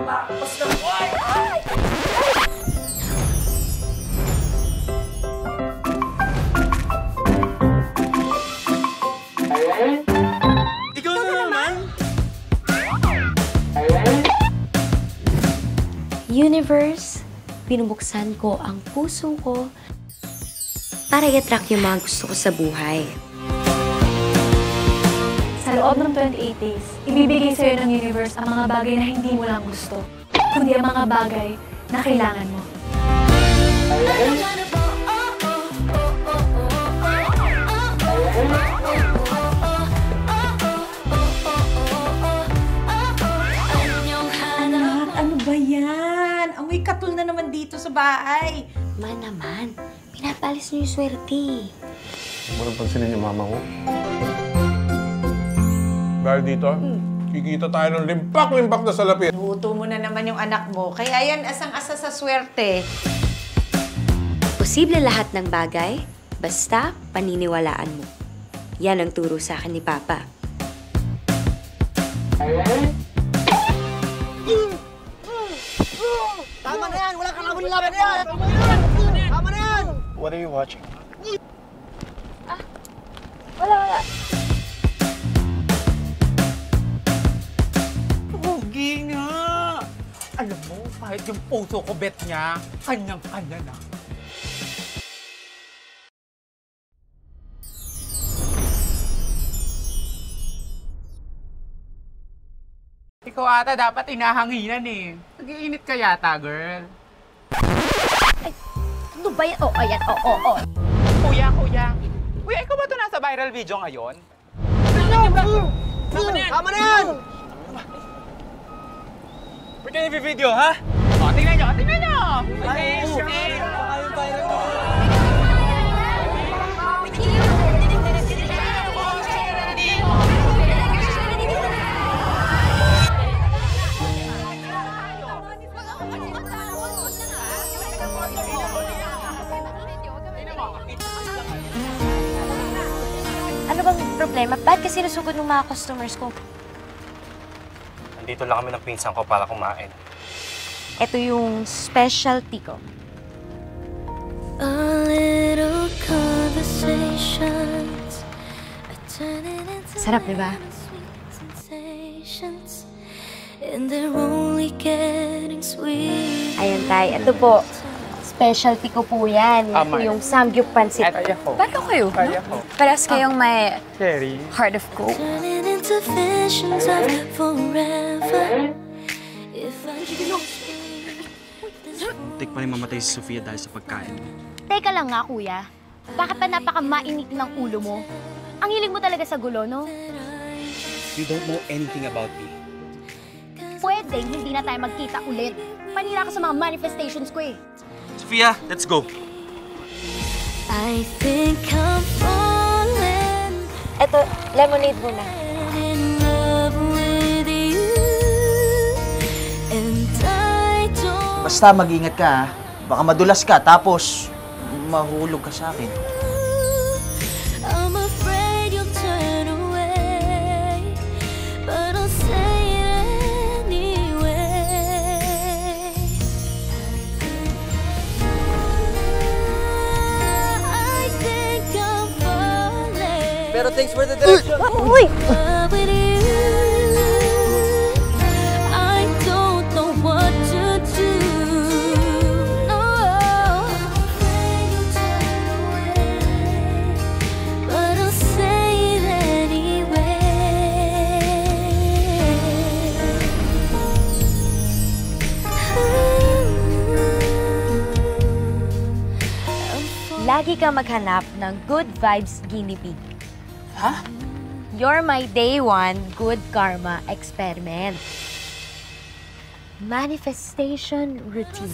tumakas na. Ay! Ikaw na naman? Universe, binubuksan ko ang puso ko para i-attract yung mga gusto ko sa buhay. Sa loob ng 28 days, ibibigay sa'yo ng universe ang mga bagay na hindi mo lang gusto, kundi ang mga bagay na kailangan mo. Anak, ano ba yan? Amoy katul na naman dito sa bahay. Ma naman, pinapalis niyo yung swerte. Walang pansinin yung mama ko. Dahil dito, kikita tayo ng limpak-limpak na salapit. Luto mo na naman yung anak mo, kaya yan asang-asa sa swerte. Posible lahat ng bagay, basta paniniwalaan mo. Yan ang turo sa akin ni Papa. Tama na yan! Wala kang laban-laban yan! Tama na yan! What are you watching? Wala. Pogi nga! Alam mo, kahit yung puso ko bet niya, kanyang-kanya na. Ikaw ata dapat inahanginan eh. Nag-iinit ka yata, girl. Ano ba yan? Oh, ayan. Oh. Kuya. Kuya, ikaw ba ito nasa viral video ngayon? Tama na yan! Ba't ka nag-video, ha? O, tingnan nyo! Okay, Ano bang problema? Ba't kasi sinusugod ng mga customers ko? Nandito lang kami ng pinsan ko para kumain. Ito yung specialty ko. Sarap, di ba? Ayan, Tay. Ito po. Specialty ko po yan. Ito yung samgyup pansit. Kaya ko. Bago kayo? Kaya ko. Parehas kayong may Cherry. heart of gold. Muntik pa rin mamatay si Sofia dahil sa pagkain. Teka lang nga, kuya. Bakit pa napaka-mainit ng ulo mo? Ang hilig mo talaga sa gulo, no? You don't know anything about me. Pwedeng hindi na tayo magkita ulit. Panira ka sa mga manifestations ko eh. Sofia, let's go! I think I'm falling Ito, lemonade muna. in love with you, and I don't. Basta mag-ingat ka, ha? Baka madulas ka, tapos mahulog ka sa akin. I'm afraid you'll turn away, but I'll say it anyway. I think I'm falling. Pero thanks for the direction. Uy! Love with you. I don't know what to do. No. But I'll say it anyway. Lagi kang maghanap ng good vibes guinea pig. Ha? You're my day one good karma experiment. Manifestation routine.